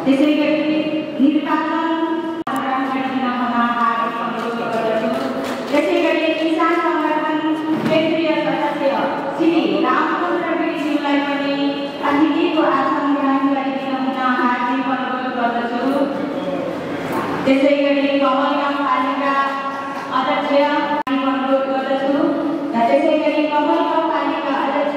त्यसैगरी निर्वाचन त्यसैगरी किसान संगठन केन्द्रीय सदस्य श्री रामचन्द्र गिरीज्यूलाई पनि अतिथिको आसन ग्रहण गरिदिन हुन हार्दिक अनुरोध गर्दछु। त्यसैगरी कमल गाउँपालिका अध्यक्ष अनुरोध गर्दछु। त्यसैगरी कमल गाउँपालिका अध्यक्ष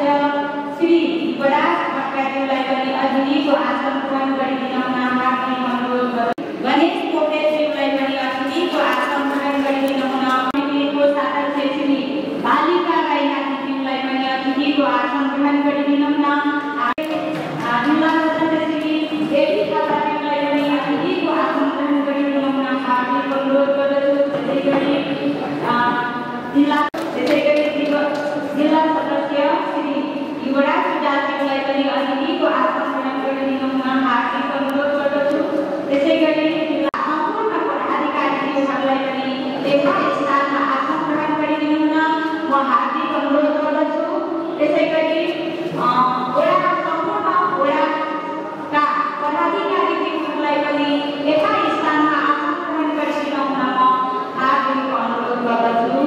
श्री युवराज भट्टराज्यूलाई पनि अतिथिको आसन ग्रहण गरिदिन हुन हार्दिक अनुरोध गर्दछु। गणेश पोखरेलज्यूलाई पनि अतिथिको आसन ग्रहण गरिदिन हुन समितिको सदस्य श्री बालिका राई नातिज्यूलाई पनि अतिथिको आसन ग्रहण गरिदिन हुन जिल्ला सदस्य श्री देवी थापाज्यूलाई पनि अतिथिको आसन ग्रहण गरिदिन हुन हार्दिक अनुरोध गर्दछु। त्यसैगरी जिल्ला सदस्य श्री युवराज सुजालज्यूलाई पनि अतिथिको आसन ग्रहण गरिदिन हुन हार्दिक अनुरोध गर्दछु। त्यसैगरी सम्पूर्ण पदाधिकारीज्यूहरूलाई पनि यथास्थानमा आसन ग्रहण गरिदिन हुन म हार्दिक अनुरोध गर्दछु। त्यसैगरी वडाका सम्पूर्ण वडाका पदाधिकारीज्यूहरूलाई पनि यथास्थानमा आसन ग्रहण गरिदिन हुन म हार्दिक अनुरोध गर्दछु।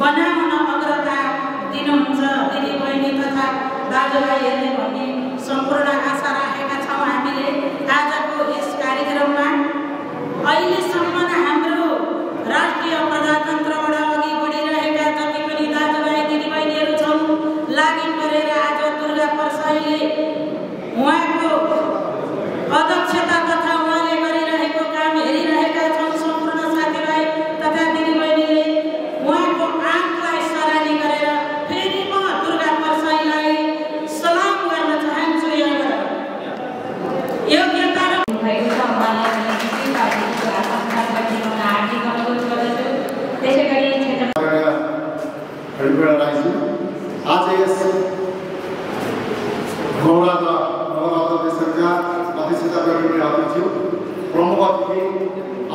बनाउन अग्रता दिनुहुन्छ दिदीबहिनी तथा दाजुभाइहरूले भन्ने सम्पूर्ण आशा राखेका छौँ। हामीले आजको यस कार्यक्रममा अहिलेसम्म हाम्रो राष्ट्रिय प्रजातन्त्रबाट अघि बढिरहेका जति पनि दाजुभाइ दिदीबहिनीहरू छौँ लागि परेर आज दुर्गा प्रसाईले उहाँको अध्यक्षता तथा गौरव नवरात्रका अध्यक्षता गरिने अध्यक्ष प्रमुख अतिथि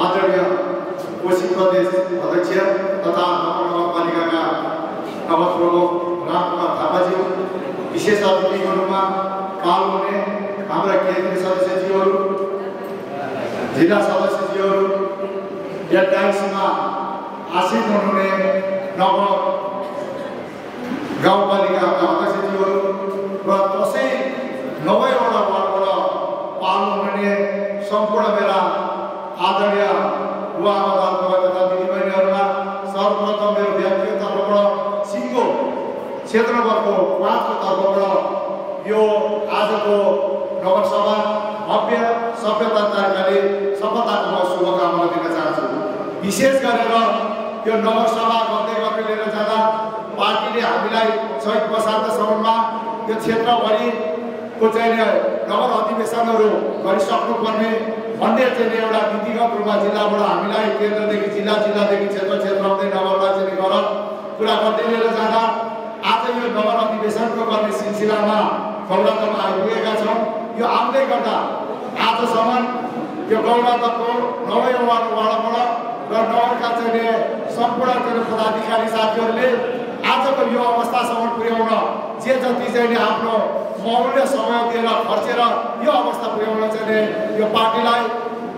आदरणीय कोशी प्रदेश अध्यक्ष तथा नगरपालिकाका नगर प्रमुख रामकुमार थापाज्यू, विशेष अतिथिको रूपमा काल हुने हाम्रा केन्द्रीय सदस्यज्यूहरू, जिल्ला सदस्यज्यूहरू, एडभाइसमा आसीन हुनुहुने नगर गाउँपालिकाका अध्यक्षज्यूहरू र दसैँ 9वटा वार्डबाट पाल्नु हुने सम्पूर्ण मेरा आदरणीय बुवा आमाबाबुमा तथा दिदीबहिनीहरूमा सर्वप्रथम मेरो व्यक्तिगत तर्फबाट सिङ्गो क्षेत्रको 5को तर्फबाट यो आजको नगरसभा भव्य सभ्यता तरिकाले सफलताको म शुभकामना दिन चाहन्छु। विशेष गरेर यो नगरसभा गर्दै लिएर जाँदा पार्टीले हामीलाई चैत वसान्तसम्ममा यो क्षेत्रभरिको चाहिँ नगर अधिवेशनहरू गरिसक्नुपर्ने भन्ने चाहिँ एउटा नीतिगत रूपमा जिल्लाबाट हामीलाई केन्द्रदेखि जिल्ला, जिल्लादेखि क्षेत्र आउँदै नगरलाई चाहिँ गर कुरा गर्दै लिएर जाँदा आज यो नगर अधिवेशनको गर्ने सिलसिलामा गौरवमा आइपुगेका छौँ। यो आउँदै गर्दा आजसम्म यो गौरवको 9वटा वार्डबाट र नगरका चाहिँ सम्पूर्ण पदाधिकारी साथीहरूले आजको यो अवस्थासम्म पुर्याउन जे जति चाहिँ आफ्नो मौल्य समय दिएर खर्चेर यो अवस्था पुर्याउन चाहिँ यो पार्टीलाई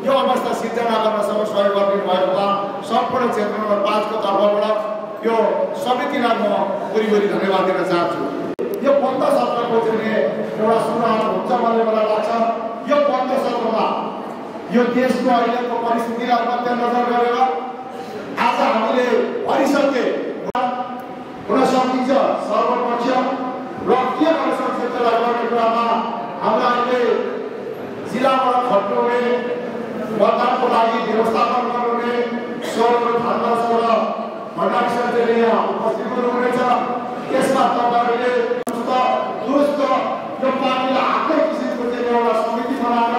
यो अवस्था सिर्जना गर्नसम्म सहयोग गरिदिनु भएकोमा सम्पूर्ण क्षेत्र नम्बर 5को तर्फबाट यो समितिलाई म पुरी धन्यवाद दिन चाहन्छु। यो बन्द सत्रको चाहिँ एउटा सुरुवात हुन्छ भन्ने मलाई लाग्छ। यो बन्द सत्रमा यो देशको अहिलेको परिस्थितिलाई मध्यनजर गरेर आज हामीले भरिसके हुन सकिन्छ सर्वपक्ष र के गर्न सक्छ त्यसलाई गर्ने कुरामा हाम्रो अहिले जिल्लाबाट खट्नुहुने मतदानको लागि व्यवस्थापन गर्नुहुने सौर्य धानदास र भण्डारी सरले यहाँ उपस्थित हुनुहुनेछ। त्यसमा तपाईँहरूले दुरुस्त यो पार्टीलाई आफ्नै किसिमको चाहिँ एउटा समिति बनाएर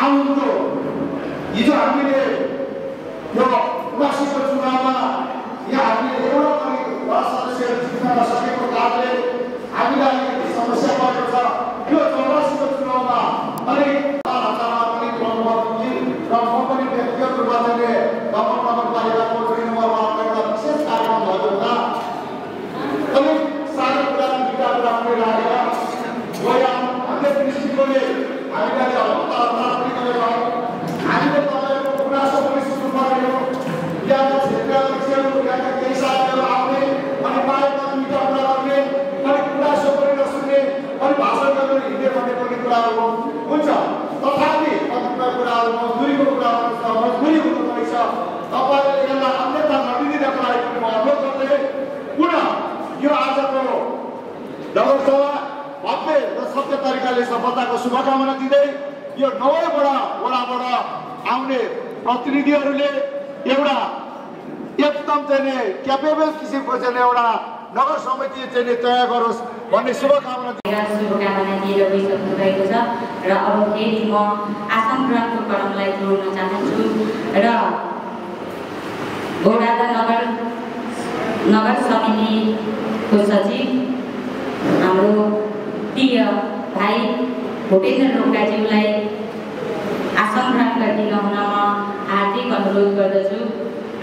आउनु। हिजो हामीले यो 79को चुनावमा यहाँ हामीले एउटा पनि सदस्यहरू जित्न नसकेको कारणले हामीलाई समस्या परेको छ। यो 84को चुनावमा अलिक पनि प्रमुख अतिथि र म पनि व्यक्तिगत रूपमा चाहिँ नगरपालिकाको नम्बर 1 एउटा विशेष कार्यक्रम भएको हुँदा अलिक सानो कुरा दुईवटा कुरा पनि राखेर गोया हामीले दृष्टिकोणले हामीलाई हप्ता पनि गरेका हौँ। हामीले तपाईँहरूको गुनासो पनि सुन्नु पर्ने हो। यहाँका क्षेत्र अध्यक्षहरू, यहाँका केही साथीहरू आउने अनि बाहिरमा दुईवटा कुरा गर्ने अनि गुनासो पनि नसुन्ने अनि भाषण गरेर हिँड्ने भन्ने पनि कुराहरू हुन्छ। तथापि कतिपय कुराहरू मजदुरीको कुराहरू मजबुरी हुनुपर्छ। तपाईँहरूले यसलाई अन्यथा नलिदिनको लागि पनि म अनुरोध गर्दै पुनः यो आजको नगरसभा भव्य र सत्य तरिकाले सफलताको शुभकामना दिँदै यो 9वटा वडाबाट आउने प्रतिनिधिहरूले एउटा एकदम चाहिँ क्यापेबल किसिमको चाहिँ एउटा नगर समिति चाहिँ तयार गरोस् भन्ने शुभकामना दिएर गइसक्नु भएको छ। र अब फेरि म आसन ग्रहणको क्रमलाई जोड्न चाहन्छु र गौरादा नगर समितिको सचिव हाम्रो प्रिय भाइ भूपेन्द्र रोकाज्यूलाई आसन ग्रहण गरिदिन हुन म हार्दिक अनुरोध गर्दछु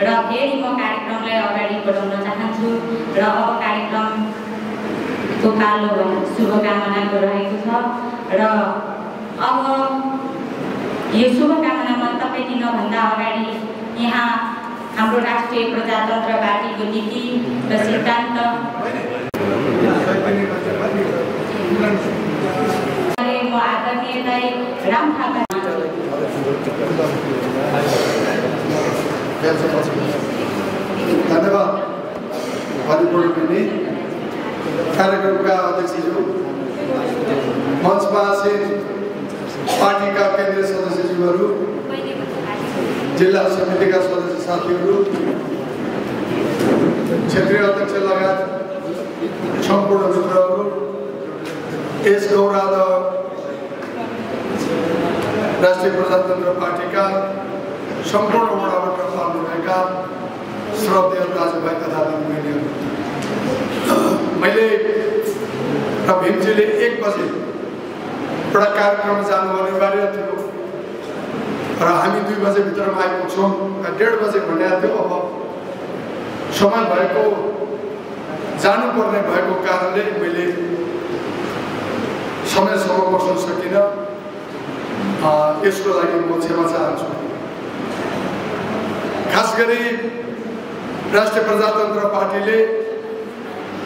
र फेरि म कार्यक्रमलाई अगाडि बढाउन चाहन्छु र अब कार्यक्रमको पालो शुभकामनाको रहेको छ र अब यो शुभकामना मन्तव्य दिनभन्दा अगाडि यहाँ हाम्रो राष्ट्रिय प्रजातन्त्र पार्टीको नीति र सिद्धान्त म आदरणीयलाई राम थापा धन्यवाद। कार्यक्रमका अध्यक्षज्यू, मञ्चमा आसीन पार्टीका केन्द्रीय सदस्यज्यूहरू, जिल्ला समितिका सदस्य साथीहरू, क्षेत्रीय अध्यक्ष लगायत सम्पूर्ण मित्रहरू, यस गौरादा राष्ट्रिय प्रजातन्त्र पार्टीका सम्पूर्ण वडाबाट पाल्नुभएका श्रद्धेय दाजुभाइ तथा दिदीबहिनीहरू, मैले र भीमजीले 1 बजे एउटा कार्यक्रममा जानु अनिवार्य थियो र हामी 2 बजे भित्रमा आइपुग्छौँ। 1:30 बजे भनेको थियो। अब समय भएको जानुपर्ने भएको कारणले मैले समयसम्म बस्न सकिनँ। यसको लागि म क्षमा चाहन्छु। खास गरी राष्ट्रिय प्रजातन्त्र पार्टीले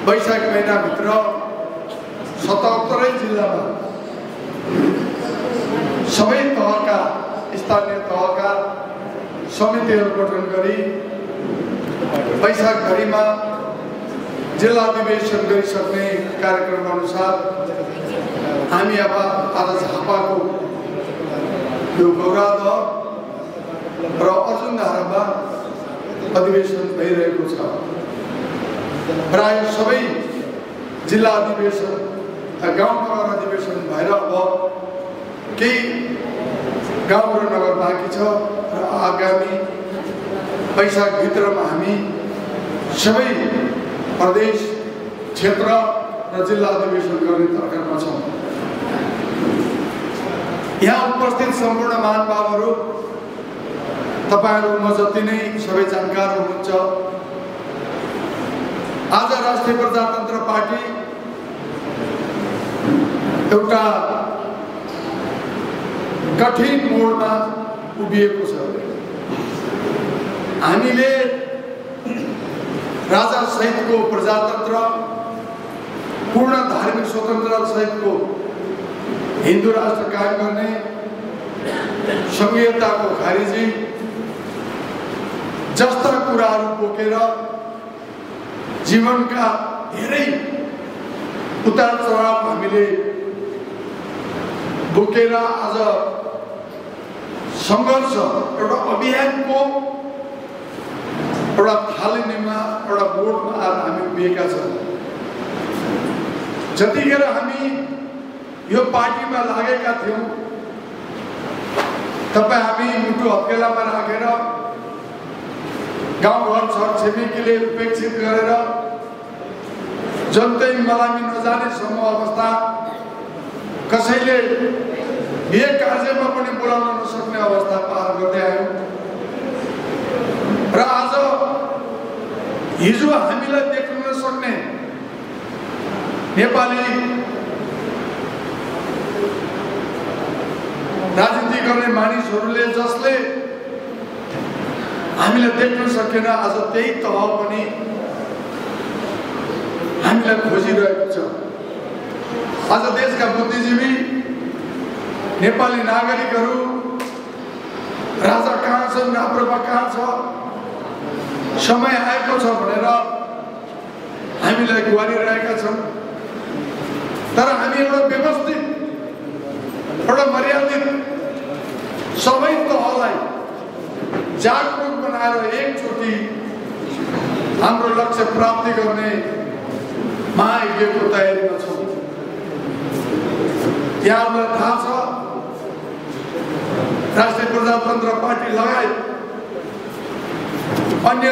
वैशाख महिनाभित्र 77 जिल्लामा सबै तहका स्थानीय तहका समितिहरू गठन गरी वैशाखभरिमा जिल्ला अधिवेशन गरिसक्ने कार्यक्रम अनुसार हामी अब आज झापाको यो गौरादह र अर्जुनधारामा अधिवेशन भइरहेको छ। प्राय सबै जिल्ला अधिवेशन गाउँ नगर अधिवेशन भएर अब केही गाउँ र नगर बाँकी छ र आगामी वैशाखभित्रमा हामी सबै प्रदेश क्षेत्र र जिल्ला अधिवेशन गर्ने तर्खरमा छौँ। यहाँ उपस्थित सम्पूर्ण महानुभावहरू, तपाईहरु म जति नै सबै जानकार हुनुहुन्छ। आज राष्ट्रिय प्रजातन्त्र पार्टी एउटा कठिन मोडमा उभिएको छ। हामीले राजा सहितको प्रजातन्त्र, पूर्ण धार्मिक स्वतन्त्रता सहितको हिन्दू राष्ट्र कायम गर्ने, संघीयताको खारिजी जस्ता कुराहरू बोकेर जीवनका धेरै उतार चढाव हामीले बोकेर आज संघर्ष एउटा अभियानको एउटा थालनीमा एउटा बोर्डमा आज हामी उभिएका छौँ। जतिखेर हामी यो पार्टीमा लागेका थियौँ, तपाईँ हामी मुटु हत्केलामा राखेर गाउँघर छर छिमेकीले उपेक्षित गरेर जनतै मलामी नजाने सम्म अवस्था, कसैले बिहे कार्यमा पनि बोलाउन नसक्ने अवस्था पार गर्दै आयौँ र आज हिजो हामीलाई देख्न नसक्ने नेपाली राजनीति गर्ने मानिसहरूले जसले हामीलाई देख्न सकेन, आज त्यही तह पनि हामीलाई खोजिरहेको छ। आज देशका बुद्धिजीवी नेपाली नागरिकहरू राजा कहाँ छन्, राप्रपा कहाँ छ, समय आएको छ भनेर हामीलाई गुहारिरहेका छन्। तर हामी एउटा व्यवस्थित, एउटा मर्यादित सबै तहलाई जागरुक बनाएर एकचोटि हाम्रो लक्ष्य प्राप्ति गर्ने महायज्ञको तयारीमा छौँ। यहाँलाई थाहा छ, राष्ट्रिय प्रजातन्त्र पार्टी लगायत अन्य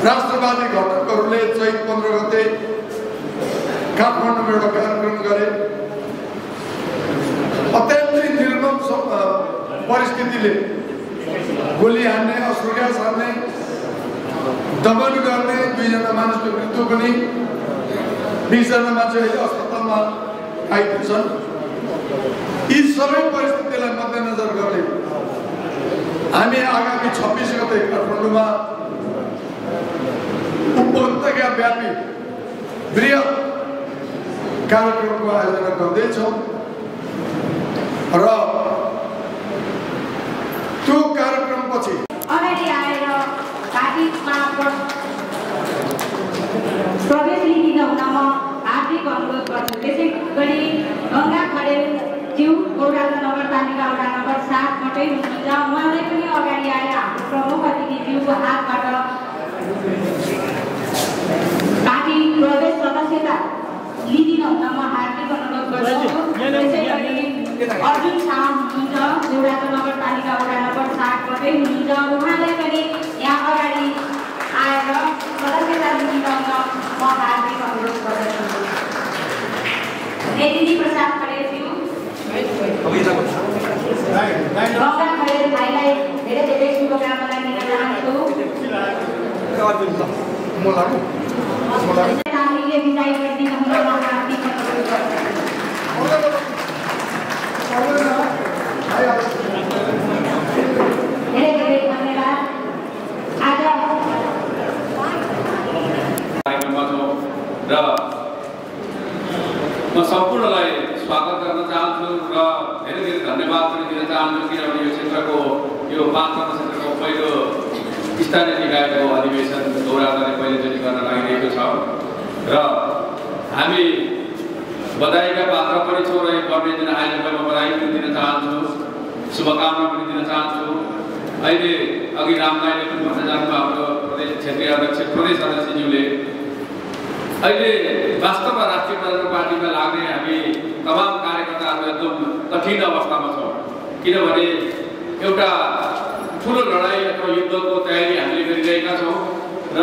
राष्ट्रवादी घटकहरूले चैत 15 गते काठमाडौँमा एउटा कार्यक्रम गरे। अत्यन्तै निर्मम परिस्थितिले गोली हान्ने, अश्रु ग्यास हान्ने, दमन गर्ने, 2 जना मानिसको मृत्यु पनि, 20 जना मान्छे अस्पतालमा आइपुग्छन्। यी सबै परिस्थितिलाई मध्यनजर गर्दै हामी आगामी 26 गते काठमाडौँमा उपत्यका व्यापी बृहत कार्यक्रमको आयोजना गर्दैछौँ र त्यो कार्यक्रमपछि अगाडि आएर पार्टीमा प्रवेश लिन हुन म हार्दिक अनुरोध गर्छु। त्यसै गरी गङ्गा खरेल ज्यू गौरादह नगरपालिका वडा नम्बर 7 मात्रै हुनुहुन्छ। उहाँलाई पनि अगाडि आएर हाम्रो प्रमुख अतिथिज्यूको हातबाट पार्टी प्रदेश सदस्यता लिदिन हुन म हार्दिक अनुरोध गर्छु। त्यसै गरी अर्जुन शाह हुनुहुन्छ, गौरादह नगरपालिका वडा नम्बर 7 मात्रै हुनुहुन्छ। उहाँलाई पनि यहाँ अगाडि आएर सदस्यता लिदिन हुन म हार्दिक अनुरोध गर्दछु। नेतिजी प्रसाद खरेलज्यू गङ्गा खरेल भाइलाई धेरै धेरै शुभकामना दिन चाहन्छु। हामीले विदाई गरिदिनु हुन हार्दिक धेरै धेरै धन्यवाद। आज कार्यक्रममा छौँ र म सम्पूर्णलाई स्वागत गर्न चाहन्छु र धेरै धेरै धन्यवाद पनि दिन चाहन्छु, किनभने यो क्षेत्रको यो 5 नम्बर क्षेत्रको पहिलो स्थानीय निकायको अधिवेशन दौराताले पहिलोचोटि गर्न लागिरहेको छ र हामी बधाईका पात्र पनि छौँ र यो गर्ने दिन आयोजकलाई म बधाई पनि दिन चाहन्छु, शुभकामना पनि दिन चाहन्छु। अहिले अघि रामलाईले पनि भन्दै जानुभयो, हाम्रो प्रदेश क्षेत्रीय अध्यक्ष प्रदेश अध्यक्षज्यूले अहिले वास्तवमा राष्ट्रिय प्रजातन्त्र पार्टीमा लाग्ने हामी तमाम कार्यकर्ताहरू एकदम कठिन अवस्थामा छौँ, किनभने एउटा ठुलो लडाइँ अथवा युद्धको तयारी हामीले गरिरहेका छौँ र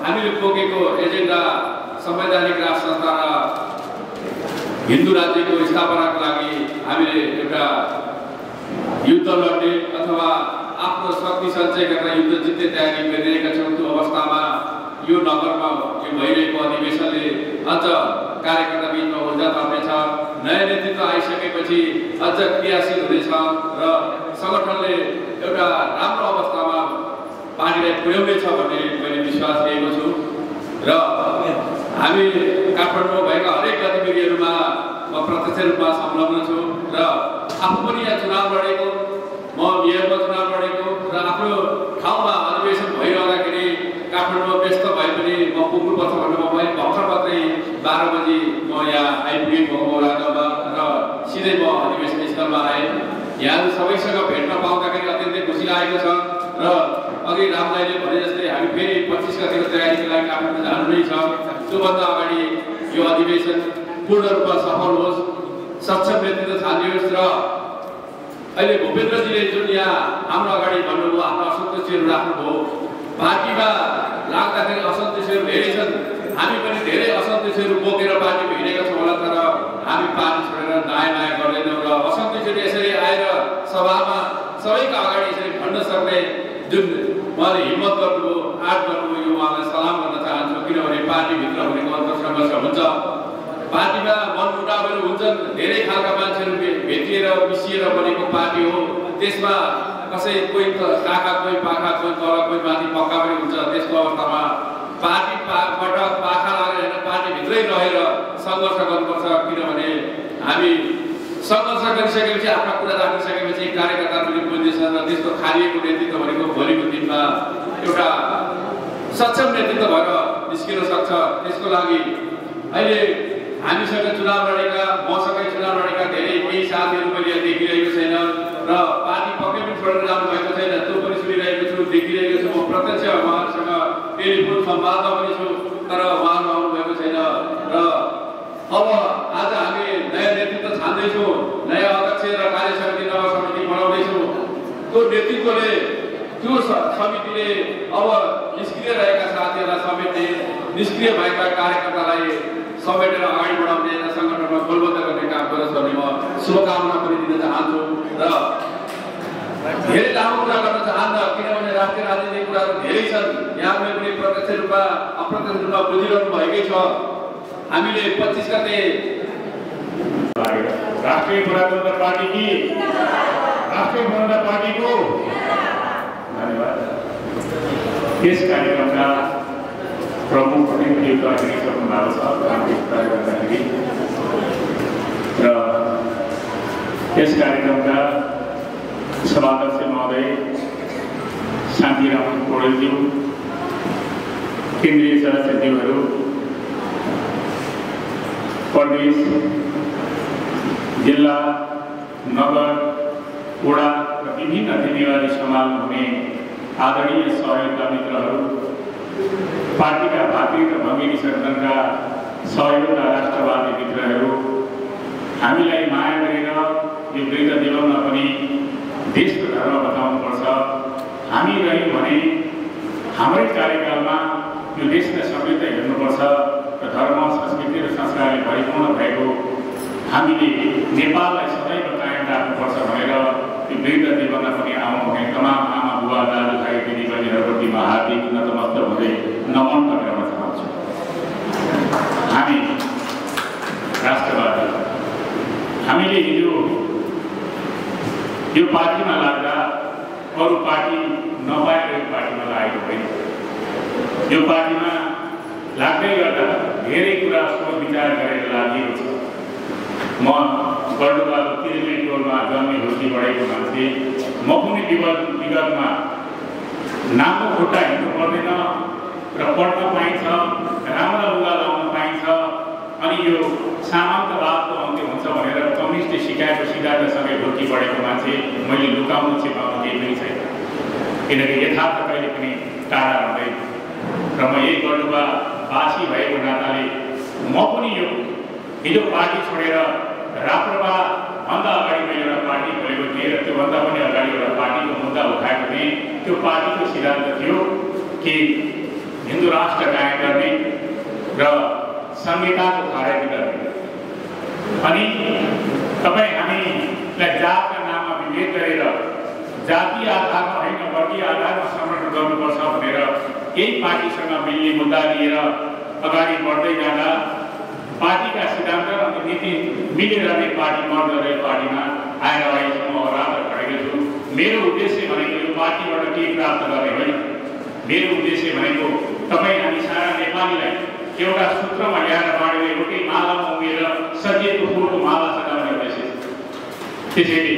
हामीले बोकेको एजेन्डा संवैधानिक राष्ट्र संस्था र हिन्दू राज्यको स्थापनाको लागि हामीले एउटा युद्ध लड्ने अथवा आफ्नो शक्ति सञ्चय गरेर युद्ध जित्ने तयारी गरिरहेका छौँ। त्यो अवस्थामा यो नगरमा यो भइरहेको अधिवेशनले अझ कार्यकर्ता बिचमा ऊर्जा थप्नेछ, नयाँ नेतृत्व आइसकेपछि अझ क्रियाशील हुनेछ र सङ्गठनले एउटा राम्रो अवस्थामा पार्टीलाई पुर्याउनेछ भन्ने मैले विश्वास लिएको छु र हामी काठमाडौँमा भएका हरेक गतिविधिहरूमा म प्रत्यक्ष रूपमा संलग्न छु र आफू पनि यहाँ चुनाव लडेको, म मेयरमा चुनाव लडेको र आफ्नो ठाउँमा अधिवेशन भइरहँदाखेरि काठमाडौँमा व्यस्त भए पनि म पुग्नुपर्छ भनेर म भर्खर मात्रै 12 बजी म यहाँ आइपुगेको मौलादामा र सिधै म अधिवेशन स्थलमा आएँ। यहाँ सबैसँग भेट्न पाउँदाखेरि अत्यन्तै खुसी लागेको छ र अघि रामलाईले भने जस्तै हामी फेरि 25 गतिको तयारीको लागि काठमाडौँ जानु नै छ। त्योभन्दा अगाडि यो अधिवेशन पूर्ण रूपमा सफल होस्, सक्षम नेतृत्व छानियोस् र अहिले भूपेन्द्रजीले जुन यहाँ हाम्रो अगाडि भन्नुभयो, आफ्नो असन्तुष्टिहरू राख्नुभयो, पार्टीमा लाग्दाखेरि असन्तुष्टिहरू धेरै छन्, हामी पनि धेरै असन्तुष्टिहरू बोकेर पार्टीमा हिँडेका छौँ होला, तर हामी पार्टी छोडेर नयाँ नयाँ गर्दैनौँ र असन्तुष्टिहरू यसरी आएर सभामा सबैका अगाडि यसरी भन्न सक्ने जुन उहाँले हिम्मत गर्नुभयो, आँट गर्नुभयो, यो उहाँलाई सलाम गर्न चाहन्छु। किनभने पार्टीभित्र हुनेको अन्तर्सङ्घर्ष हुन्छ, पार्टीमा मनमुटावहरू हुन्छन्, धेरै खालका मान्छेहरू भेटिएर मिसिएर बनेको पार्टी हो। त्यसमा कसै कोही काका, कोही पाखा, कोही तल, कोही माथि पक्का पनि हुन्छ। त्यस्तो अवस्थामा पार्टीबाट पाखा लागेर होइन, पार्टीभित्रै रहेर सङ्घर्ष गर्नुपर्छ, किनभने हामी सङ्घर्ष गरिसकेपछि आफ्ना कुरा राखिसकेपछि कार्यकर्ताहरू पनि बुझ्दैछन् र त्यस्तो खालिएको नेतृत्व भनेको भोलिको दिनमा एउटा सक्षम नेतृत्व भएर निस्किन सक्छ। त्यसको लागि अहिले हामीसँग चुनाव लडेका, मसँगै चुनाव लडेका धेरै केही साथीहरू मैले देखिरहेको छैन र पार्टी पक्कै पनि छोडेर जानुभएको छैन, त्यो पनि सुनिरहेको छु, देखिरहेको छु। म प्रत्यक्ष उहाँहरूसँग टेलिफोन संवादमा पनि छु, तर उहाँहरू आउनुभएको छैन र अब आज हामी नयाँ नेतृत्व छान्दैछौँ, नयाँ अध्यक्ष र कार्य समिति नव समिति बनाउँदैछौँ। त्यो नेतृत्वले, त्यो समितिले अब निष्क्रिय रहेका साथीहरूलाई समेट्ने, निष्क्रिय भएका कार्यकर्तालाई समेटेर अगाडि बढाउने र सङ्गठनमा बलबद्ध गर्ने काम गरोस् भन्ने म शुभकामना पनि दिन चाहन्छु र धेरै लामो कुरा गर्न चाहन्न, किनभने राष्ट्रिय राजनीतिक कुराहरू धेरै छन्। यहाँले पनि प्रत्यक्ष रूपमा अप्रत्यक्ष रूपमा बुझिरहनु भएकै छ। हामीले 25 गते राष्ट्रिय प्रजातन्त्र पार्टीकी राष्ट्रिय प्रजातन्त्र पार्टीको धन्यवाद। यस कार्यक्रमका प्रमुख अतिथिहरू आइसक्नु भएको छ र यस कार्यक्रमका सभाध्यक्ष महोदय शान्तिराम पौडेलज्यू, केन्द्रीय सदस्यज्यूहरू, प्रदेश, जिल्ला, नगर, वडा र विभिन्न जिम्मेवारी सम्हाल्नु हुने आदरणीय सहयोगका मित्रहरू, पार्टीका भातृ र भगिनी सङ्गठनका सहयोगका राष्ट्रवादी मित्रहरू, हामीलाई माया गरेर यो वृद्ध जीवनमा पनि देशको धर्म बताउनुपर्छ, हामी रह्यौँ भने हाम्रै कार्यकालमा यो देशलाई समृद्ध हेर्नुपर्छ र धर्म, संस्कृति र संस्कारले परिपूर्ण भएको हामीले नेपाललाई सदैव कायम राख्नुपर्छ भनेर यो वृद्ध जीवनमा पनि आउनुहुने तमाम आमा बुबा दाजुभाइ दिदीबहिनीहरूप्रति म हार्दिक नतमस्तक हुँदै नमन गर्न चाहन्छु। हामी राष्ट्रवादी हामीले हिजो यो पार्टीमा लाग्दा अरू पार्टी नपाएर यो पार्टीमा लागेको होइन। यो पार्टीमा लाग्दै गर्दा धेरै कुरा सोच विचार गरेर लागेको छ। म गढवालको तिरमिल टोलमा जन्मे हुर्की बढेको मान्छे। म पनि विगतमा नामको खुट्टा हिँड्नु पर्दैन र पढ्न पाइन्छ, राम्रा लुगा लाउन पाइन्छ, अनि यो सामन्तवादको अन्त्य हुन्छ भनेर कम्युनिस्टले सिकाएको सिद्धान्तसँगै हुर्की बढेको मान्छे। मैले लुकाउनु छिपाउनु केही पनि छैन, किनकि यथार्थ कहिले पनि टाढा हुँदैन। र म यही गढवालवासी भएको नाताले म पनि यो हिजो पार्टी छोडेर राप्रपाभन्दा अगाडि मैले एउटा पार्टी खोलेको थिएँ र त्योभन्दा पनि अगाडि एउटा पार्टीको मुद्दा उठाएको थिएँ। त्यो पार्टीको सिद्धान्त थियो कि हिन्दू राष्ट्र कायम गर्ने र संहिताको खारेज गर्ने। अनि तपाईँ हामीलाई जातका नाममा विभेद गरेर जातीय आधारमा होइन वर्गीय आधारमा संरक्षण गर्नुपर्छ भनेर यही पार्टीसँग मिल्ने मुद्दा लिएर अगाडि बढ्दै जाँदा पार्टीका सिद्धान्त र नीति मिलेर नै पार्टी मर्द र पार्टीमा आएर अहिलेसम्म अराधर खडेको छु। मेरो उद्देश्य भनेको यो पार्टीबाट केही प्राप्त गर्ने होइन। मेरो उद्देश्य भनेको तपाईँ हामी सारा नेपालीलाई एउटा सूत्रमा ल्याएर बाँडेर एउटै मालामा उमेर सजिएको फुलको माला सजाउने उद्देश्य। त्यसैले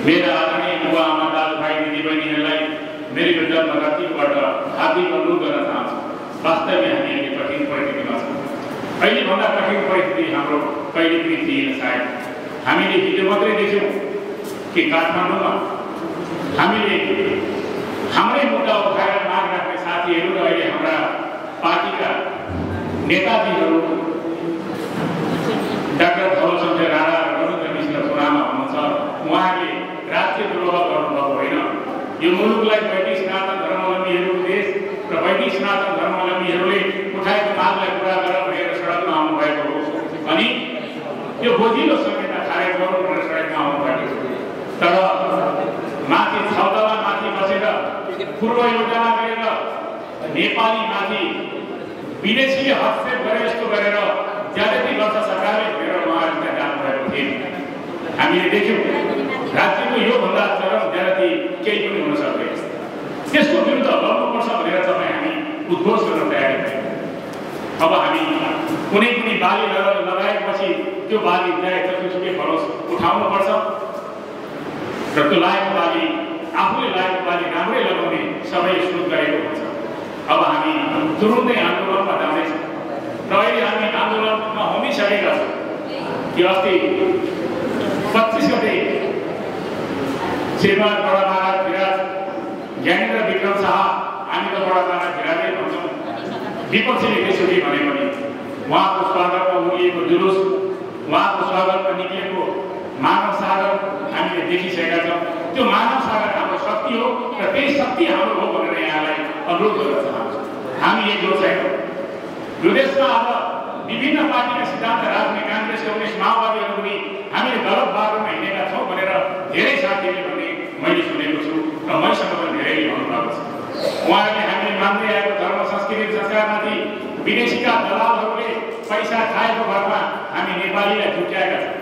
मेरा आदरणीय बुबा आमा दाजुभाइ दिदीबहिनीहरूलाई मेरो यो जन्मरातिबाट हार्दिक अनुरोध गर्न चाहन्छु। वास्तवमा हामी अहिले कठिन परिस्थितिमा छौँ। अहिलेभन्दा कठिन परिस्थिति हाम्रो कहिले पनि थिएन सायद। हामीले हिजो मात्रै देख्यौँ कि काठमाडौँमा हामीले हाम्रै मुद्दा उठाएर माग राख्ने साथीहरू र अहिले हाम्रा पार्टीका नेताजीहरू डाक्टर धवलचन्द्र राणा र रविन्द्र मिश्र चुनावमा हुनुहुन्छ। उहाँहरूले राज्यद्रोह गर्नुभएको होइन। यो मुलुकलाई वैदिक सनातन धर्मावलम्बीहरूको देश र वैदिक सनातन धर्मावलम्बीहरूले उठाएको मागलाई पुरा गरेर भनेर सडकमा आउनुभएको हो। अनि यो बोझिलो संहिता खारेज गर्नु भनेर सडकमा आउनुभएको हो। तर माथि छाउतला माथि बसेर पूर्व योजना गरेर नेपाली माथि विदेशीले हस्तक्षेप गरे जस्तो गरेर ज्यादती गर्छ सरकारले भनेर उहाँहरू त्यहाँ जानुभएको थिएन। हामीले देख्यौँ राज्यको योभन्दा चरम ज्यादती केही पनि हुन सक्दैन। त्यसको विरुद्ध लड्नुपर्छ भनेर तपाईँ हामी उद्घोष गर्न तयारी भयौँ। अब हामी कुनै पनि बाली लगाएपछि त्यो बाली चाहे जतिसुकै फलोस् उठाउनुपर्छ र त्यो लागेको बाली आफूले लागेको बाली राम्रै लगाउने सबै सुरु गरेको हुन्छ। अब हामी तुरुन्तै आन्दोलनमा जाँदैछौँ र अहिले हामी आन्दोलनमा होमिसकेका छौँ कि अस्ति 25 गते श्रीमान बडा महाराज धिराज ज्ञानेन्द्र विक्रम शाह, हामी त बडा महाराज धिराजै भन्छौँ, विपक्षीले त्यसरी भने पनि उहाँको स्वागतमा उभिएको जुलुस, उहाँको स्वागतमा निक्लिएको मानव सागर हामीले देखिसकेका छौँ। त्यो मानव सागर हाम्रो शक्ति हो र त्यही शक्ति हाम्रो हो भनेर यहाँलाई अनुरोध गर्न चाहन्छु। हामी एकजुट छैनौँ। यो देशमा अब विभिन्न पार्टीका सिद्धान्त राख्ने काङ्ग्रेस कम्युनिस्ट माओवादीहरू पनि हामीले गलत बाटोमा हिँडेका छौँ भनेर धेरै साथीहरूले भन्ने मैले सुनेको छु र मैसँग पनि धेरैले भन्नुभएको छ। उहाँहरूले हामीले मान्दै आएको धर्म संस्कृति संस्कारमाथि विदेशीका दलालहरूले पैसा खाएको भरमा हामी नेपालीलाई झुक्याएका छौँ।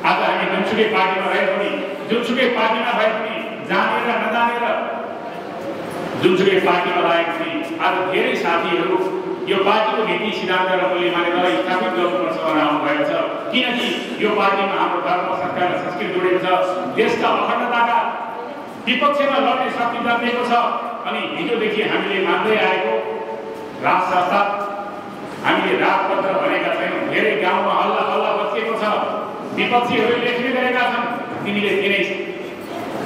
आज हामी जुनसुकै पार्टीमा रहे पनि, जुनसुकै पार्टीमा भए पनि, जानेर नजानेर जुनसुकै पार्टीमा लागेको पनि आज धेरै साथीहरू यो पार्टीको नीति सिद्धान्त र मूल्य मान्यतालाई स्थापित गर्नुपर्छ भनेर आउनुभएको छ। किनकि यो पार्टीमा हाम्रो धर्म संस्कार र संस्कृति जोडेको छ। देशका अखण्डताका विपक्षमा लड्ने शक्ति जन्मिएको छ। अनि हिजोदेखि हामीले मान्दै आएको राजसंस्था हामीले राजपत्र भनेका छैनौँ। धेरै गाउँमा हल्ला हल्ला बचिएको छ। विपक्षीहरूले लेख्ने गरेका छन्। तिमीले तिनै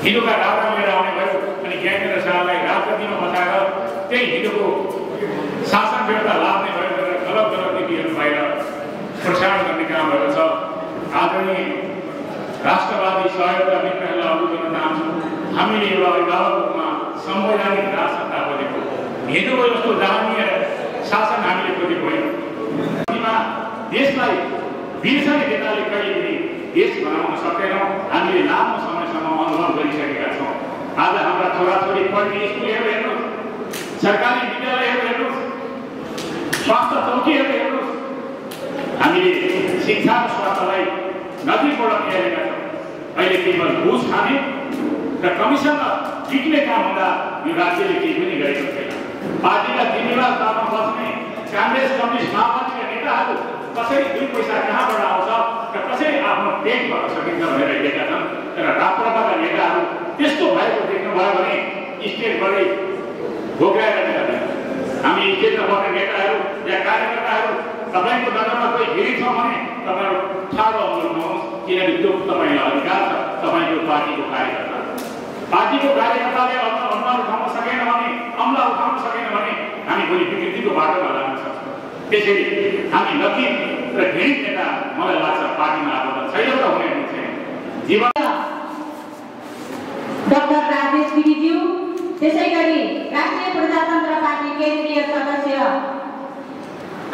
हिजोका राजा लिएर आउने भयो अनि ज्ञानेन्द्र शाहलाई राजगद्दीमा बसाएर त्यही हिजोको शासन व्यवस्था लाद्ने भयो भनेर गलत गलत नीतिहरू बाहिर प्रसारण गर्ने काम भएको छ। आदरणीय राष्ट्रवादी सहयोगका मित्रहरूलाई अनुरोध गर्न चाहन्छु, हामीले एउटा अभिभावक रूपमा संवैधानिक राजसत्ता खोजेको, हिजोको जस्तो जहानीय शासन हामीले खोजेको होइन। देशलाई बिर्सने नेताले कहिले पनि देश बनाउन सक्दैनौँ। हामीले लामो समयसम्म अनुभव गरिसकेका छौँ। आज हाम्रा छोराछोरी पढ्ने स्कुलहरू हेर्नुहोस्, सरकारी विद्यालयहरू हेर्नुहोस्, स्वास्थ्य चौकीहरू हेर्नुहोस्। हामीले शिक्षा र स्वास्थ्यलाई नजिकबाट हेरेका छौँ। अहिले केवल घुस खाने र कमिसनमा टिक्ने काम हुँदा यो राज्यले केही पनि गरेको छैन। पार्टीका जिम्मेवार तामा बस्ने काङ्ग्रेस कम्युनिस्ट माओवादीका नेताहरू कसरी 2 पैसा कहाँबाट आउँछ र कसरी आफ्नो पेट भर्न सकिन्छ भनेर हिँडेका छन्। तर राप्रपाका नेताहरू त्यस्तो भएको देख्नुभयो भने स्टेटबाटै भोग्याएर जाँदैन। हामी स्टेटमा बस्ने नेताहरू या कार्यकर्ताहरू तपाईँको नजरमा कोही भिड छ भने तपाईँहरू ठाडो आउनुहोस्, किनभने त्यो तपाईँलाई अधिकार छ। तपाईँको पार्टीको कार्यकर्ता पार्टीको कार्यकर्ताले अनुहार उठाउन सकेन भने, अम्ला उठाउन सकेन भने हामी भोलि विकृतिको बाटोमा जान सक्छौँ। त्यसैले हामी लक्षित र घृणित नेता मलाई लाग्छ पार्टीमा आबद्ध छैन र हुने छैन। जीवन डाक्टर राजेश गिरीज्यू, त्यसैगरी राष्ट्रिय प्रजातन्त्र पार्टी केन्द्रीय सदस्य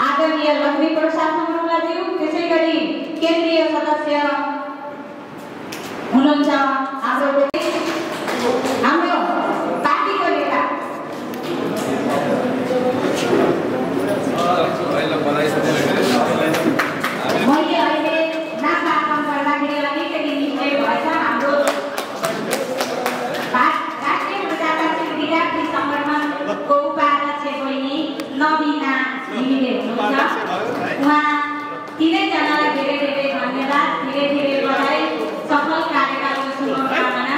आदरणीय लक्ष्मी प्रसाद सङ्ग्रौलाज्यू, त्यसैगरी केन्द्रीय सदस्य हुनुहुन्छ हाम्रो पार्टीको नेता मैले अहिले नाम आह्वान गर्दाखेरि अलिकति मिस्टेक भएछ। हाम्रो राष्ट्रिय प्रजातान्त्रिक विद्यार्थी सङ्गठनको उपाध्यक्ष बहिनी नवीना घिमिरे हुनुहुन्छ। उहाँ तिनैजनालाई धेरै धेरै धन्यवाद, धेरै धेरै बधाई, सफल कार्यकालको शुभकामना।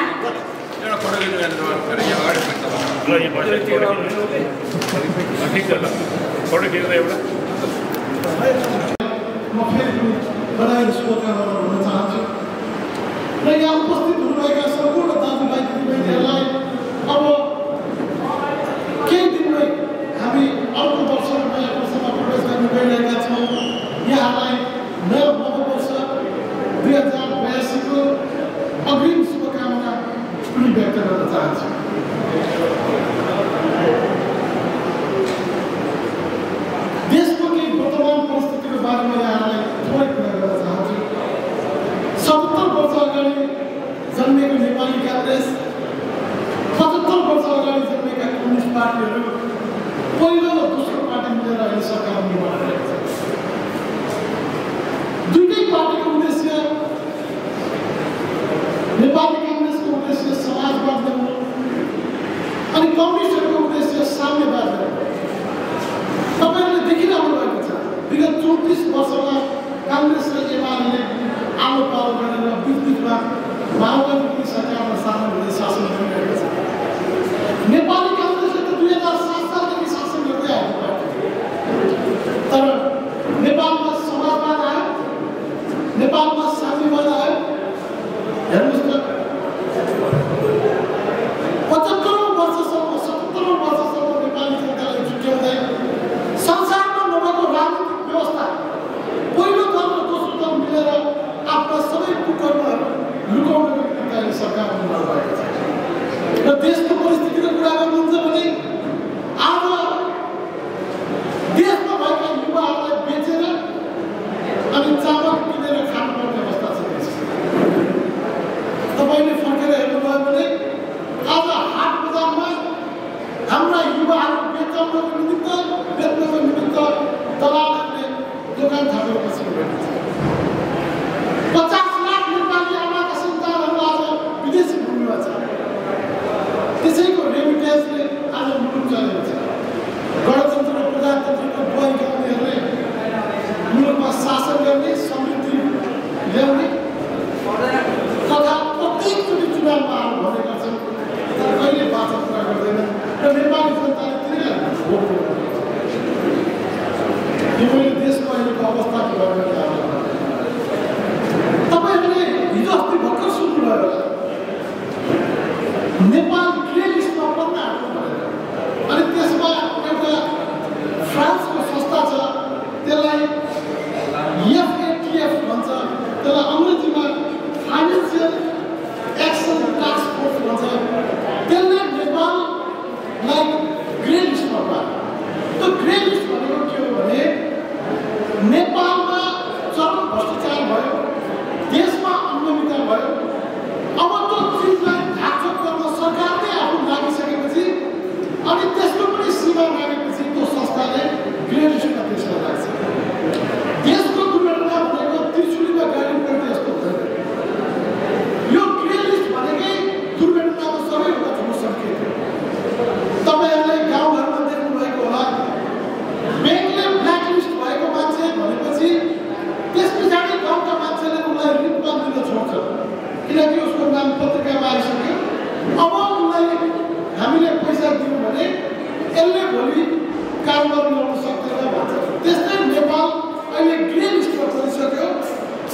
म फेरि बधाई र शुभकामना भन्न चाहन्छु र यहाँ उपस्थित हुनुभएका सम्पूर्ण दाजुभाइ दिदीबहिनीहरूलाई अब केही दिनमै हामी अर्को वर्ष नयाँ वर्षमा प्रवेश गर्न गइरहेका छौँ। यहाँलाई नयाँ नववर्ष 2082 को अग्रिम शुभकामना पनि व्यक्त गर्न चाहन्छु। देशको केही वर्तमान परिस्थितिको बारेमा यहाँलाई थोरै कुरा गर्न चाहन्छु। 77 वर्ष अगाडि जन्मेको नेपाली काङ्ग्रेस, 75 वर्ष अगाडि जन्मेका कम्युनिस्ट पार्टीहरू पहिलो र दोस्रो पार्टी मिलेर अहिले सरकार निर्माण गरेको छ। दुईटै पार्टीको उद्देश्य, नेपाली काङ्ग्रेसको उद्देश्य समाजवाद ल्याउनु अनि कम्युनिस्टहरूको उद्देश्य साम्यवाद ल्याउनु। तपाईँहरूले देखिरहनु भएको छ विगत 34 वर्षमा काङ्ग्रेस र एमाले आलो पालो गरेर बिचबिचमा माओवादी सरकारमा सामेल हुँदै शासन गरिरहेको छ। नेपाली काङ्ग्रेसले त 2007 सालदेखि शासन गर्दै आएको पार्टी, तर नेपालमा समाजवाद आयो, नेपालमा साम्यवाद आयो। हेर्नुहोस् त 75 वर्षसम्म 77 वर्षसम्म नेपाली जनतालाई झुक्याउँदै संसारमा नभएको राजनीतिक व्यवस्था पहिलो दल र दोस्रो दल मिलेर आफ्ना सबै कुकर्महरू लुकाउनको निम्ति सरकार निर्माण भएको छ। र देशको परिस्थितिको कुरा गर्नुहुन्छ भने आज देशमा भएका युवाहरूलाई बेचेर अनि चामल किनेर खानुपर्ने अवस्था छ। तपाईँले फर्केर हेर्नुभयो भने आज हाट बजारमा हाम्रा युवाहरू बेच्नको निमित्त दलालहरूले दोकान थापेर बसेको भएको छ। 50 लाख नेपाली आमाका सन्तानहरू आज विदेशी भूमिमा छ। त्यसैको रेमिटेन्सले आज मुलुक चलेको छ। गणतन्त्र र प्रजातन्त्रको बुवाई गाउनेहरूले मुलुकमा शासन गर्ने, समृद्धि ल्याउने तथा प्रत्येकचोटि चुनावमा आउनु भन्ने गर्छन्, तर कहिले बाचा कुरा गर्दैन र नेपाली जनताले तिनीहरूलाई भोट दिएको छ। यो मैले देशको अहिलेको अवस्थाको बारेमा तपाईँहरूले हिजो अस्ति भर्खर सुन्नुभयो होला, नेपाल ग्रे लिस्टमा पढ्न आएको भनेर। अनि त्यसमा एउटा फ्रान्सको संस्था छ, त्यसलाई FATF भन्छ, त्यसलाई अङ्ग्रेजीमा फाइनेन्सियल एक्सन टास्क फोर्स भन्छ। त्यसले नेपाललाई ग्रे लिस्टमा पायो। त्यो ग्रे लिस्ट भनेको के हो भने नेपालमा चरम भ्रष्टाचार किनकि उसको नाम पत्रिकामा आइसक्यो। अब उनलाई हामीले पैसा दियौँ भने यसले भोलि कारोबार ल्याउन सक्दैन भन्छ। त्यस्तै नेपाल अहिले ग्रे लिस्टमा परिसक्यो।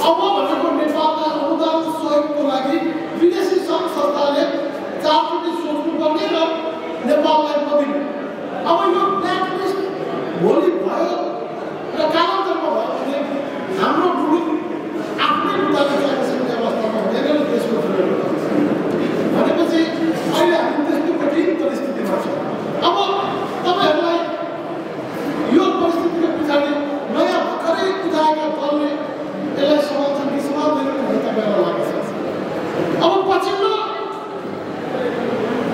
अब भनेको नेपालमा अनुदान सहयोगको लागि विदेशी सङ्घ संस्थाले 4 चोटि सोच्नुपर्ने र नेपाललाई नदिने। अब यो ब्ल्याक लिस्ट भोलि भयो र कालान्तरमा भयो भने हाम्रो मुलुक आफ्नै मुद्दाले जान सक्ने अवस्थामा हुँदैन र देशको ठुलो भनेपछि अहिले हामी त्यस्तो कठिन परिस्थितिमा छौँ। अब तपाईँहरूलाई यो परिस्थितिको पछाडि नयाँ भर्खरै उठाएका दलले यसलाई समाल्छन् कि समाल्दैनन् भन्ने तपाईँहरूलाई लाग्न सक्छ। अब पछिल्लो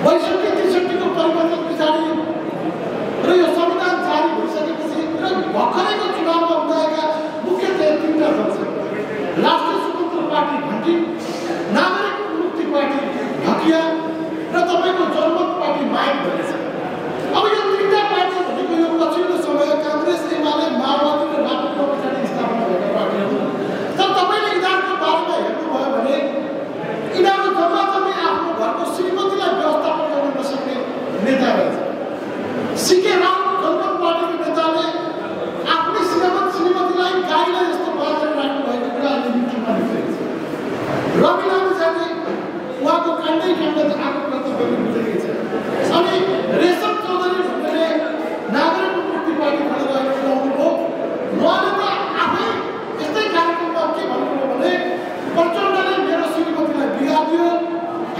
62-63 को परिवर्तन पछाडि र यो संविधान जारी भइसकेपछि र भर्खरैको चुनावमा उठाएका मुख्यतया 3टा दल छन्। राष्ट्रिय स्वतन्त्र पार्टी घन्टी, नागरिक मुक्ति पार्टी ढकिया र तपाईँको जनमत पार्टी माइक भन्ने छ। अब यो 3टा पार्टी भनेको यो पछिल्लो समय काङ्ग्रेस, एमाले, माओवादी र राप्रपा पछाडि स्थापना भएका पार्टीहरू। तर तपाईँले यिनीहरूको बारेमा हेर्नुभयो भने यिनीहरू जम्मा जम्मी आफ्नो घरको श्रीमतीलाई व्यवस्थापन गर्न नसक्ने नेता रहेछ। सिके राम जनमत पार्टीको नेताले आफ्नै श्रीमतीलाई गाईलाई जस्तो बाँधेर राख्नु भएको कुरा अहिले मिडियामा निस्केको छ। रवि लामिछाने उहाँको काण्डै काण्ड आएको कर्तव्य बुझेकै छ। अनि रेशम चौधरी भन्नेले नागरिक मुक्ति पार्टी भनेर अहिले चलाउनुभयो। उहाँले त आफै यस्तै कार्यक्रममा के भन्नुभयो भने प्रचण्डले मेरो श्रीमतीलाई बिगारिदियो,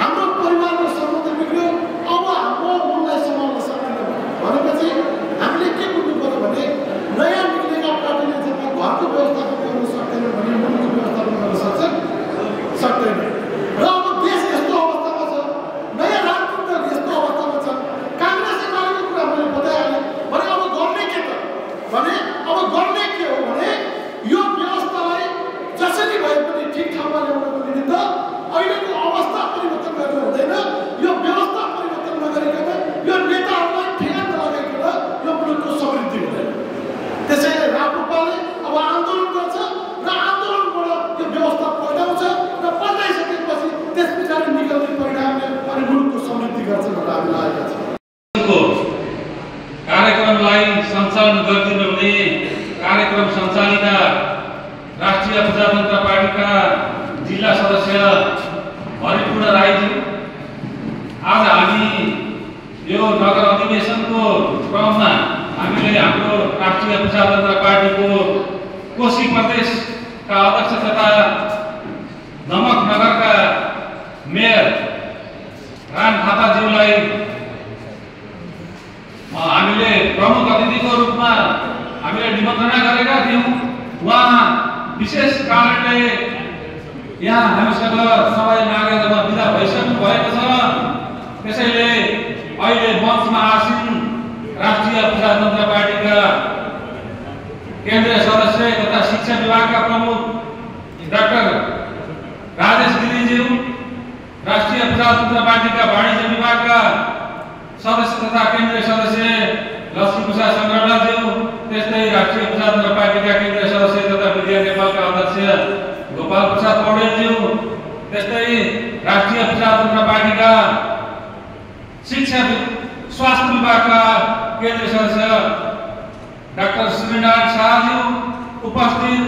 हाम्रो परिवारको सम्बन्ध बिग्रियो, अब हाम्रो मनलाई सम्हाल्न सक्दैन भनेपछि हामीले के बुझ्नु पर्यो भने नयाँ निक्लेका पार्टीले जब घरको व्यवस्थापन गर्न सक्दैन भने मुलुकको व्यवस्थापन गर्न सक्दैन। र अब देश यस्तो अवस्थामा छ, नयाँ राजनीतिक दल यस्तो अवस्थामा छ। काङ्ग्रेस एमालेको कुरा मैले बताइहालेँ भने अब गर्ने के त भने अब गर्ने के हो भने यो व्यवस्थालाई जसरी भए पनि ठिक ठाउँमा ल्याउनको निमित्त अहिलेको अवस्था परिवर्तन गर्न हुँदैन। यो व्यवस्था परिवर्तन नगरिकन यो नेताहरूलाई ठेगान नलगाइकन यो मुलुकको समृद्धि हुँदैन। त्यसैले राप्रपाले अब आन्दोलन गर्छ र आन्दोलनबाट यो व्यवस्था पल्टाउँछ र पल्टाइसकेपछि त्यस पछाडि निकल्ने परिणामले अनि मुलुकको समृद्धि गर्छ भनेर हामी लागेका छौँ। कार्यक्रमलाई सञ्चालन गरिदिनु हुने कार्यक्रम सञ्चालिका राष्ट्रिय प्रजातन्त्र पार्टीका जिल्ला सदस्य हरिपूर्ण राईज्यू, आज हामी यो नगर अधिवेशनको क्रममा हामीले हाम्रो राष्ट्रिय प्रजातन्त्र पार्टीको कोशी प्रदेशका अध्यक्ष तथा नमक नगरका मेयर राम थापाज्यूलाई हामीले प्रमुख अतिथिको रूपमा हामीले निमन्त्रणा गरेका थियौँ। उहाँ विशेष कारणले यहाँ हामीसँग समय मागेर बिदा भइसक्नु भएको छ। त्यसैले अहिले मञ्चमा आसीन राष्ट्रिय प्रजातन्त्र पार्टीका केन्द्रीय सदस्य तथा शिक्षा विभागका प्रमुख डाक्टर राजेश गिरिज्यू, राष्ट्रिय प्रजातन्त्र पार्टीका वाणिज्य विभागका सदस्य तथा केन्द्रीय सदस्य लक्ष्मी प्रसाद सङ्ग्रामज्यू, त्यस्तै राष्ट्रिय प्रजातन्त्र पार्टीका केन्द्रीय सदस्य तथा विद्या नेपालका अध्यक्ष गोपाल प्रसाद पौडेलज्यू, त्यस्तै राष्ट्रिय प्रजातन्त्र पार्टीका शिक्षा स्वास्थ्य विभागका केन्द्रीय सदस्य डाक्टर श्रीनारायण शाहज्यू, उपस्थित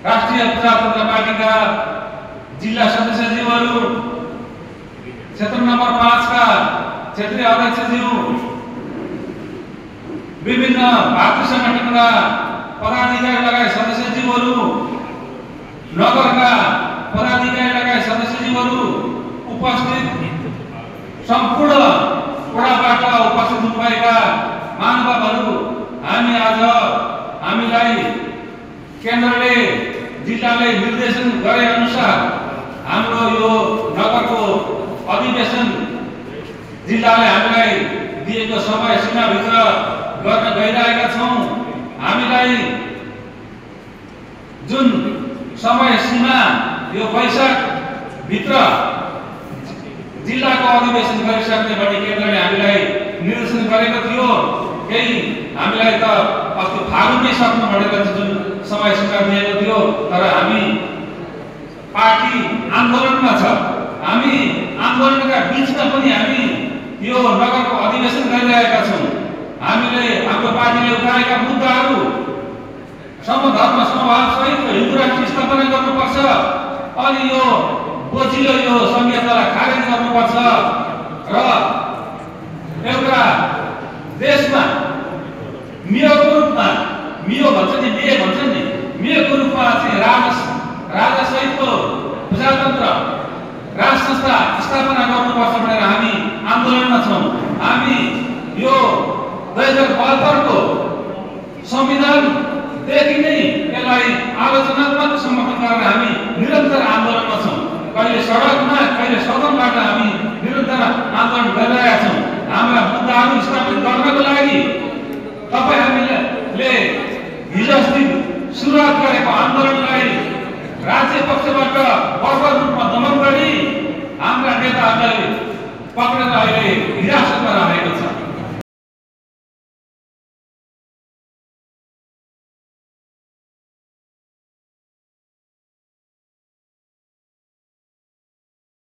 राष्ट्रिय प्रजातन्त्र पार्टीका जिल्ला सदस्यज्यूहरू, क्षेत्र नम्बर 5 का क्षेत्रीय अध्यक्षज्यू, विभिन्न भातृ संगठनका पदाधिकारी लगायत सदस्यज्यूहरू, नगरका पदाधिकारी लगायत सदस्यज्यूहरू, उपस्थित सम्पूर्ण वडाबाट उपस्थित हुनुभएका महानुभावहरू, हामी आज हामीलाई केन्द्रले जिल्लाले निर्देशन गरे अनुसार हाम्रो यो नगरको अधिवेशन जिल्लाले हामीलाई दिएको समय सीमाभित्र गर्न गइरहेका छौँ। हामीलाई जुन समय सीमा यो वैशाखभित्र जिल्लाको अधिवेशन गरिसक्ने भनी केन्द्रले हामीलाई निर्देशन गरेको थियो। केही हामीलाई त अस्ति फागुनमै सक्नु भनेर जुन समय सीमा दिएको थियो, तर हामी पार्टी आन्दोलनमा छ। हामी आन्दोलनका बीचमा पनि हामी यो नगरको अधिवेशन गरिरहेका छौँ। हामीले हाम्रो पार्टीले उठाएका मुद्दाहरू समधर्म समभावसहित हिन्दू राष्ट्र स्थापना गर्नुपर्छ, अनि यो बोझिलो यो संहितालाई खारेज गर्नुपर्छ र एउटा देशमा मेयरको रूपमा मेयो भन्छ नि मेय भन्छ नि मेयरको रूपमा चाहिँ राजासहितको प्रजातन्त्र राज संस्था स्थापना गर्नुपर्छ भनेर हामी आन्दोलनमा छौँ। हामी यो 2072 को संविधानदेखि नै यसलाई आलोचनात्मक समर्थन गरेर हामी निरन्तर आन्दोलनमा छौँ। कहिले सडकमा कहिले सदनबाट हामी निरन्तर आन्दोलन गरिरहेका छौँ। हाम्रा मुद्दाहरू स्थापित गर्नको लागि तपाईँ हामीले हिजो अस्ति सुरुवात गरेको आन्दोलनलाई राज्य पक्षबाट बर्बर रूपमा दमन गरी हाम्रा नेताहरूलाई पक्रेर अहिले हिरासतमा राखेका